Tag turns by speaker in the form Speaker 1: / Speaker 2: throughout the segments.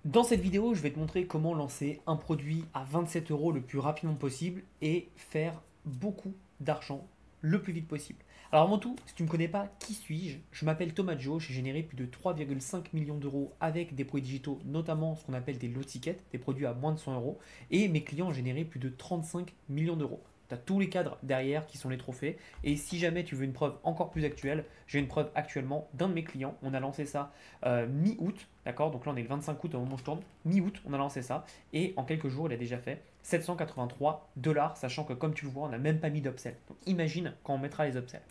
Speaker 1: Dans cette vidéo, je vais te montrer comment lancer un produit à 27 euros le plus rapidement possible et faire beaucoup d'argent le plus vite possible. Alors avant tout, si tu ne me connais pas, qui suis-je? Je m'appelle Thomas Joe, j'ai généré plus de 3,5 millions d'euros avec des produits digitaux, notamment ce qu'on appelle des low tickets, des produits à moins de 100 euros, et mes clients ont généré plus de 35 millions d'euros. Tu as tous les cadres derrière qui sont les trophées. Et si jamais tu veux une preuve encore plus actuelle, j'ai une preuve actuellement d'un de mes clients. On a lancé ça mi-août, d'accord? Donc là, on est le 25 août au moment où je tourne. Mi-août, on a lancé ça. Et en quelques jours, il a déjà fait 783 dollars, sachant que comme tu le vois, on n'a même pas mis d'upsell. Donc imagine quand on mettra les upsells.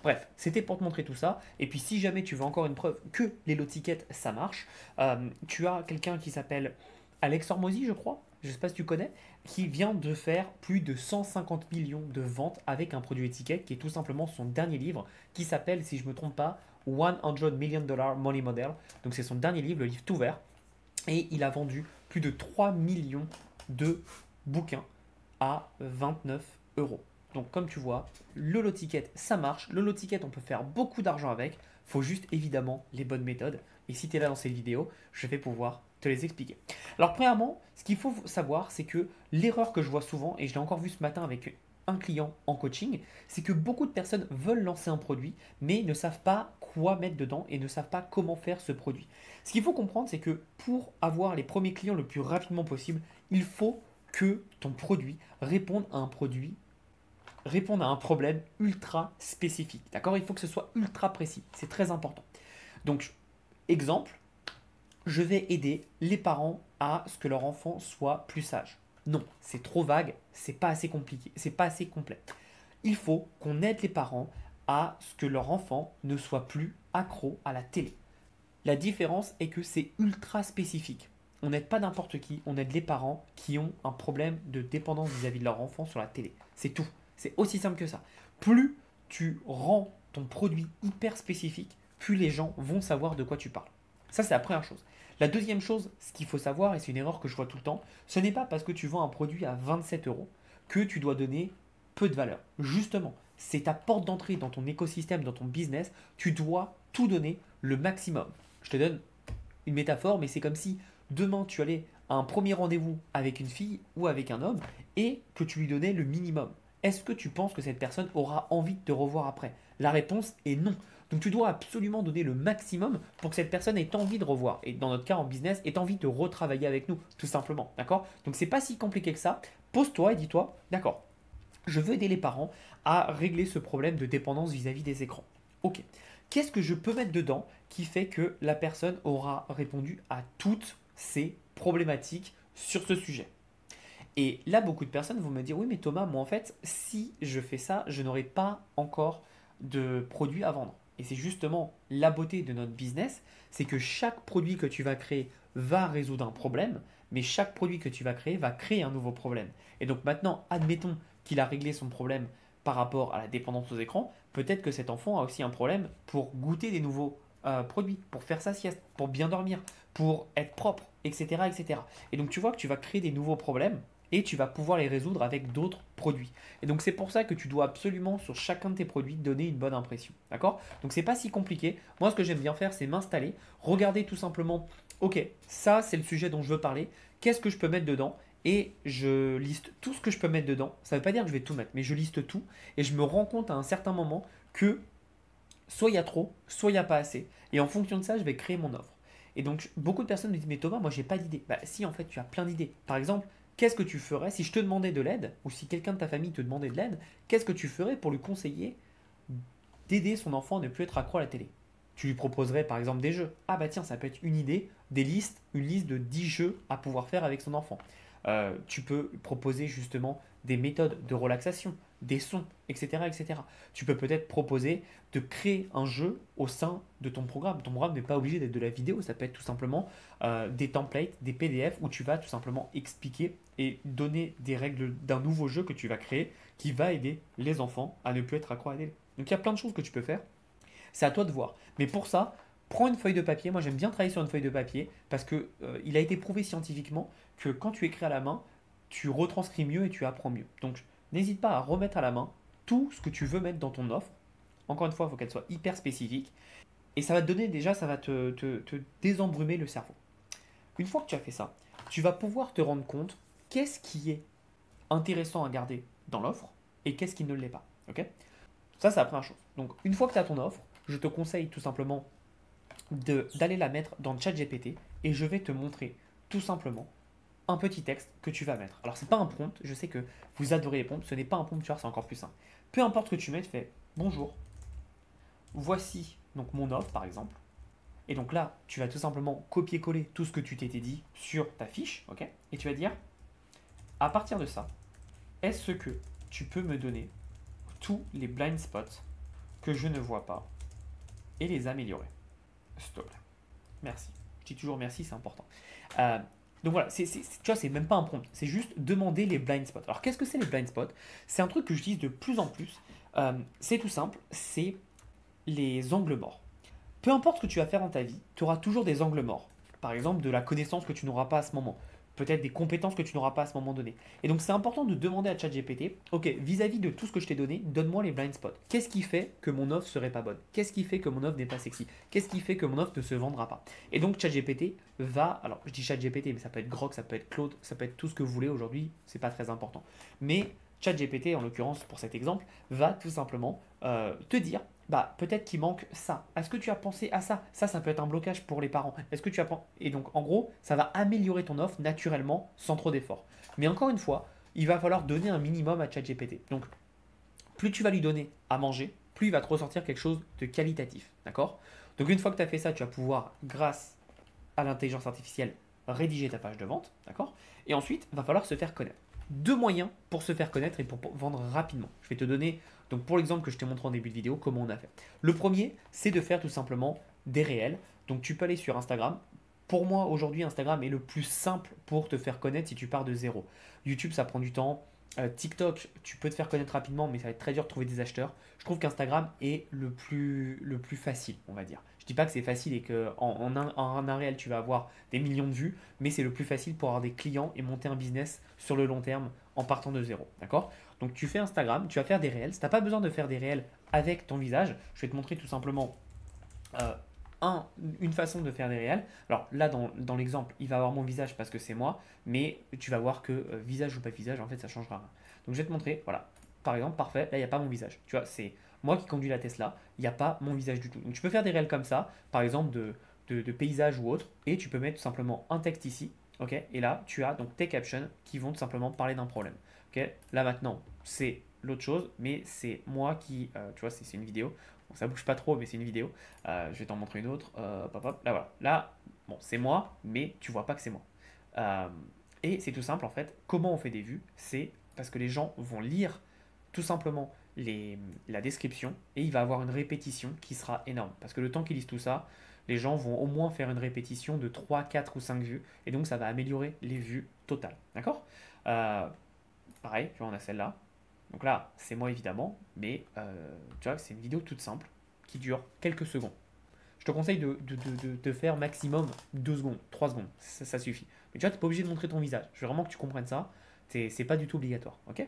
Speaker 1: Bref, c'était pour te montrer tout ça. Et puis si jamais tu veux encore une preuve que les low tickets, ça marche, tu as quelqu'un qui s'appelle Alex Hormozy, je crois, je ne sais pas si tu connais, qui vient de faire plus de 150 millions de ventes avec un produit étiquette qui est tout simplement son dernier livre qui s'appelle, si je ne me trompe pas, 100 Million Dollar Money Model. Donc c'est son dernier livre, le livre tout vert. Et il a vendu plus de 3 millions de bouquins à 29 euros. Donc comme tu vois, le lot ticket, ça marche. Le lot ticket, on peut faire beaucoup d'argent avec. Il faut juste évidemment les bonnes méthodes. Et si tu es là dans cette vidéo, je vais pouvoir te les expliquer. Alors premièrement, ce qu'il faut savoir, c'est que l'erreur que je vois souvent, et je l'ai encore vu ce matin avec un client en coaching, c'est que beaucoup de personnes veulent lancer un produit, mais ne savent pas quoi mettre dedans et ne savent pas comment faire ce produit. Ce qu'il faut comprendre, c'est que pour avoir les premiers clients le plus rapidement possible, il faut que ton produit réponde à un problème ultra spécifique. D'accord? Il faut que ce soit ultra précis. C'est très important. Donc, exemple, je vais aider les parents à ce que leur enfant soit plus sage. Non, c'est trop vague, c'est pas assez compliqué, c'est pas assez complet. Il faut qu'on aide les parents à ce que leur enfant ne soit plus accro à la télé. La différence est que c'est ultra spécifique. On n'aide pas n'importe qui, on aide les parents qui ont un problème de dépendance vis-à-vis de leur enfant sur la télé. C'est tout. C'est aussi simple que ça. Plus tu rends ton produit hyper spécifique, plus les gens vont savoir de quoi tu parles. Ça, c'est la première chose. La deuxième chose, ce qu'il faut savoir, et c'est une erreur que je vois tout le temps, ce n'est pas parce que tu vends un produit à 27 euros que tu dois donner peu de valeur. Justement, c'est ta porte d'entrée dans ton écosystème, dans ton business. Tu dois tout donner le maximum. Je te donne une métaphore, mais c'est comme si demain tu allais à un premier rendez-vous avec une fille ou avec un homme et que tu lui donnais le minimum. Est-ce que tu penses que cette personne aura envie de te revoir après? La réponse est non. Donc tu dois absolument donner le maximum pour que cette personne ait envie de revoir. Et dans notre cas en business, ait envie de retravailler avec nous, tout simplement. D'accord? Donc c'est pas si compliqué que ça. Pose-toi et dis-toi, d'accord, je veux aider les parents à régler ce problème de dépendance vis-à-vis des écrans. Ok. Qu'est-ce que je peux mettre dedans qui fait que la personne aura répondu à toutes ces problématiques sur ce sujet? Et là, beaucoup de personnes vont me dire, oui, mais Thomas, moi en fait, si je fais ça, je n'aurai pas encore de produit à vendre. Et c'est justement la beauté de notre business, c'est que chaque produit que tu vas créer va résoudre un problème, mais chaque produit que tu vas créer va créer un nouveau problème. Et donc maintenant, admettons qu'il a réglé son problème par rapport à la dépendance aux écrans, peut-être que cet enfant a aussi un problème pour goûter des nouveaux produits, pour faire sa sieste, pour bien dormir, pour être propre, etc., etc. Et donc tu vois que tu vas créer des nouveaux problèmes et tu vas pouvoir les résoudre avec d'autres produits. Et donc c'est pour ça que tu dois absolument sur chacun de tes produits donner une bonne impression. D'accord? Donc c'est pas si compliqué. Moi ce que j'aime bien faire c'est m'installer, regarder tout simplement, ok, ça c'est le sujet dont je veux parler, qu'est-ce que je peux mettre dedans? Et je liste tout ce que je peux mettre dedans. Ça ne veut pas dire que je vais tout mettre, mais je liste tout et je me rends compte à un certain moment que soit il y a trop, soit il n'y a pas assez. Et en fonction de ça, je vais créer mon offre. Et donc, beaucoup de personnes me disent, mais Thomas, moi, j'ai pas d'idée. Bah, si, en fait, tu as plein d'idées. Par exemple, qu'est-ce que tu ferais si je te demandais de l'aide, ou si quelqu'un de ta famille te demandait de l'aide, qu'est-ce que tu ferais pour lui conseiller d'aider son enfant à ne plus être accro à la télé? Tu lui proposerais, par exemple, des jeux. Ah, bah tiens, ça peut être une idée, des listes, une liste de 10 jeux à pouvoir faire avec son enfant. Tu peux proposer justement des méthodes de relaxation, des sons, etc., etc. Tu peux peut-être proposer de créer un jeu au sein de ton programme. Ton programme n'est pas obligé d'être de la vidéo, ça peut être tout simplement des templates, des PDF où tu vas tout simplement expliquer et donner des règles d'un nouveau jeu que tu vas créer qui va aider les enfants à ne plus être accro à la télé. Donc il y a plein de choses que tu peux faire. C'est à toi de voir. Mais pour ça, prends une feuille de papier. Moi, j'aime bien travailler sur une feuille de papier parce que il a été prouvé scientifiquement que quand tu écris à la main, tu retranscris mieux et tu apprends mieux. Donc, n'hésite pas à remettre à la main tout ce que tu veux mettre dans ton offre. Encore une fois, il faut qu'elle soit hyper spécifique. Et ça va te donner déjà, ça va te désembrumer le cerveau. Une fois que tu as fait ça, tu vas pouvoir te rendre compte qu'est-ce qui est intéressant à garder dans l'offre et qu'est-ce qui ne l'est pas. Ok? Ça, c'est la première chose. Donc, une fois que tu as ton offre, je te conseille tout simplement d'aller la mettre dans ChatGPT et je vais te montrer tout simplement un petit texte que tu vas mettre. Alors, c'est pas un prompt, je sais que vous adorez les prompts, ce n'est pas un prompt, tu vois, c'est encore plus simple. Peu importe ce que tu mets, tu fais bonjour, voici donc mon offre par exemple. Et donc là, tu vas tout simplement copier-coller tout ce que tu t'étais dit sur ta fiche, ok? Et tu vas dire, à partir de ça, est-ce que tu peux me donner tous les blind spots que je ne vois pas et les améliorer? S'il te plaît. Merci. Je dis toujours merci, c'est important. Euh, donc voilà, tu vois, c'est même pas un prompt, c'est juste demander les blind spots. Alors qu'est-ce que c'est les blind spots? C'est un truc que j'utilise de plus en plus. C'est tout simple, c'est les angles morts. Peu importe ce que tu vas faire dans ta vie, tu auras toujours des angles morts. Par exemple, de la connaissance que tu n'auras pas à ce moment. Peut-être des compétences que tu n'auras pas à ce moment donné. Et donc, c'est important de demander à ChatGPT, ok, vis-à-vis de tout ce que je t'ai donné, donne-moi les blind spots. Qu'est-ce qui fait que mon offre serait pas bonne? Qu'est-ce qui fait que mon offre n'est pas sexy? Qu'est-ce qui fait que mon offre ne se vendra pas? Et donc, ChatGPT va, alors je dis ChatGPT, mais ça peut être Grok, ça peut être Claude, ça peut être tout ce que vous voulez aujourd'hui, c'est pas très important. Mais ChatGPT, en l'occurrence pour cet exemple, va tout simplement te dire bah peut-être qu'il manque ça. Est-ce que tu as pensé à ça? Ça peut être un blocage pour les parents. Est-ce que tu as pensé? Et donc en gros, ça va améliorer ton offre naturellement sans trop d'efforts. Mais encore une fois, il va falloir donner un minimum à ChatGPT. Donc plus tu vas lui donner à manger, plus il va te ressortir quelque chose de qualitatif. D'accord? Donc une fois que tu as fait ça, tu vas pouvoir, grâce à l'intelligence artificielle, rédiger ta page de vente. D'accord? Et ensuite, il va falloir se faire connaître. Deux moyens pour se faire connaître et pour vendre rapidement. Je vais te donner, donc pour l'exemple que je t'ai montré en début de vidéo, comment on a fait. Le premier, c'est de faire tout simplement des réels. Donc tu peux aller sur Instagram. Pour moi, aujourd'hui, Instagram est le plus simple pour te faire connaître si tu pars de zéro. YouTube, ça prend du temps. TikTok, tu peux te faire connaître rapidement, mais ça va être très dur de trouver des acheteurs. Je trouve qu'Instagram est le plus facile, on va dire. Je dis pas que c'est facile et qu'en un réel, tu vas avoir des millions de vues, mais c'est le plus facile pour avoir des clients et monter un business sur le long terme en partant de zéro. D'accord? Donc tu fais Instagram, tu vas faire des réels. Tu n'as pas besoin de faire des réels avec ton visage. Je vais te montrer tout simplement euh, une façon de faire des réels. Alors là, dans l'exemple, il va avoir mon visage parce que c'est moi, mais tu vas voir que visage ou pas visage, en fait, ça changera rien. Donc je vais te montrer, voilà. Par exemple, parfait, là, il n'y a pas mon visage. Tu vois, c'est moi qui conduis la Tesla, il n'y a pas mon visage du tout. Donc tu peux faire des réels comme ça, par exemple de paysage ou autre, et tu peux mettre tout simplement un texte ici, ok? Et là, tu as donc tes captions qui vont tout simplement parler d'un problème. Ok? Là maintenant, c'est l'autre chose, mais c'est moi qui, tu vois, c'est une vidéo. Bon, ça bouge pas trop, mais c'est une vidéo. Je vais t'en montrer une autre. Hop, hop, là, voilà. Là, bon, c'est moi, mais tu vois pas que c'est moi. Euh, et c'est tout simple, en fait. Comment on fait des vues? C'est parce que les gens vont lire tout simplement la description et il va avoir une répétition qui sera énorme. Parce que le temps qu'ils lisent tout ça, les gens vont au moins faire une répétition de 3, 4 ou 5 vues. Et donc, ça va améliorer les vues totales. D'accord? Euh, Pareil, tu vois, on a celle-là. Donc là, c'est moi évidemment, mais tu vois, c'est une vidéo toute simple qui dure quelques secondes. Je te conseille de faire maximum 2 secondes, 3 secondes, ça suffit. Mais tu vois, tu n'es pas obligé de montrer ton visage. Je veux vraiment que tu comprennes ça. C'est pas du tout obligatoire, ok?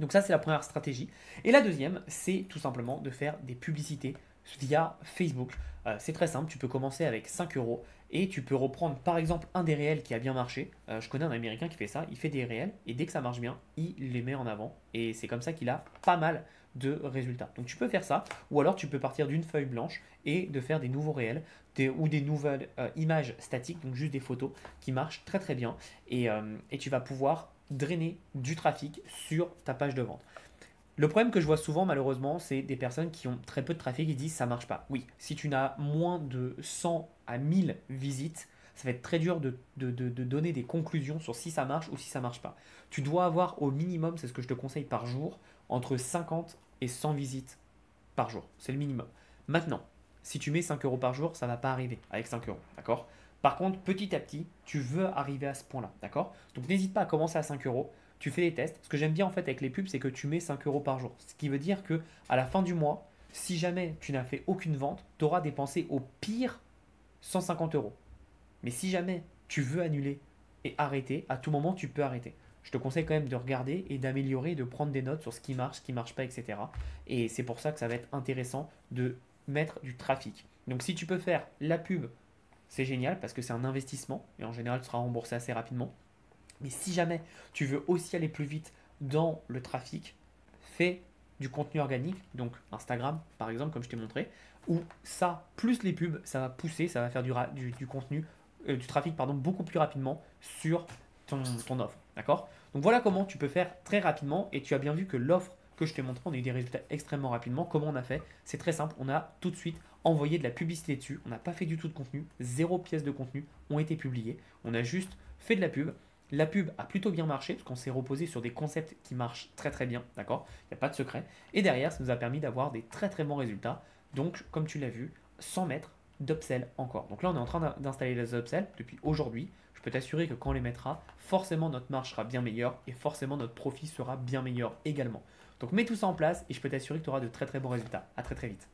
Speaker 1: Donc ça, c'est la première stratégie. Et la deuxième, c'est tout simplement de faire des publicités via Facebook. C'est très simple, tu peux commencer avec 5 euros et tu peux reprendre par exemple un des réels qui a bien marché. Je connais un Américain qui fait ça, il fait des réels et dès que ça marche bien, il les met en avant. Et c'est comme ça qu'il a pas mal de résultats. Donc tu peux faire ça, ou alors tu peux partir d'une feuille blanche et de faire des nouveaux réels ou des nouvelles images statiques, donc juste des photos qui marchent très très bien. Et tu vas pouvoir drainer du trafic sur ta page de vente. Le problème que je vois souvent malheureusement, c'est des personnes qui ont très peu de trafic et disent ça marche pas. Oui, si tu n'as moins de 100 à 1000 visites, ça va être très dur de donner des conclusions sur si ça marche ou si ça marche pas. Tu dois avoir au minimum, c'est ce que je te conseille par jour, entre 50 et 100 visites par jour. C'est le minimum. Maintenant, si tu mets 5 euros par jour, ça ne va pas arriver avec 5 euros. D'accord? Par contre, petit à petit, tu veux arriver à ce point-là. D'accord? Donc n'hésite pas à commencer à 5 euros. Tu fais des tests. Ce que j'aime bien en fait avec les pubs, c'est que tu mets 5 euros par jour. Ce qui veut dire que à la fin du mois, si jamais tu n'as fait aucune vente, tu auras dépensé au pire 150 euros. Mais si jamais tu veux annuler et arrêter, à tout moment tu peux arrêter. Je te conseille quand même de regarder et d'améliorer, de prendre des notes sur ce qui marche pas, etc. Et c'est pour ça que ça va être intéressant de mettre du trafic. Donc si tu peux faire la pub c'est génial parce que c'est un investissement et en général, tu seras remboursé assez rapidement. Mais si jamais tu veux aussi aller plus vite dans le trafic, fais du contenu organique, donc Instagram par exemple, comme je t'ai montré, où ça, plus les pubs, ça va pousser, ça va faire du contenu, du trafic pardon, beaucoup plus rapidement sur ton offre. D'accord? Donc voilà comment tu peux faire très rapidement et tu as bien vu que l'offre que je t'ai montré, on a eu des résultats extrêmement rapidement. Comment on a fait? C'est très simple, on a tout de suite envoyé de la publicité dessus, on n'a pas fait du tout de contenu, zéro pièce de contenu ont été publiées, on a juste fait de la pub. La pub a plutôt bien marché parce qu'on s'est reposé sur des concepts qui marchent très très bien, d'accord? Il n'y a pas de secret. Et derrière, ça nous a permis d'avoir des très très bons résultats. Donc, comme tu l'as vu, sans mettre d'upsell encore. Donc là, on est en train d'installer les upsells depuis aujourd'hui. Je peux t'assurer que quand on les mettra, forcément notre marge sera bien meilleure et forcément notre profit sera bien meilleur également. Donc mets tout ça en place et je peux t'assurer que tu auras de très très bons résultats. À très très vite.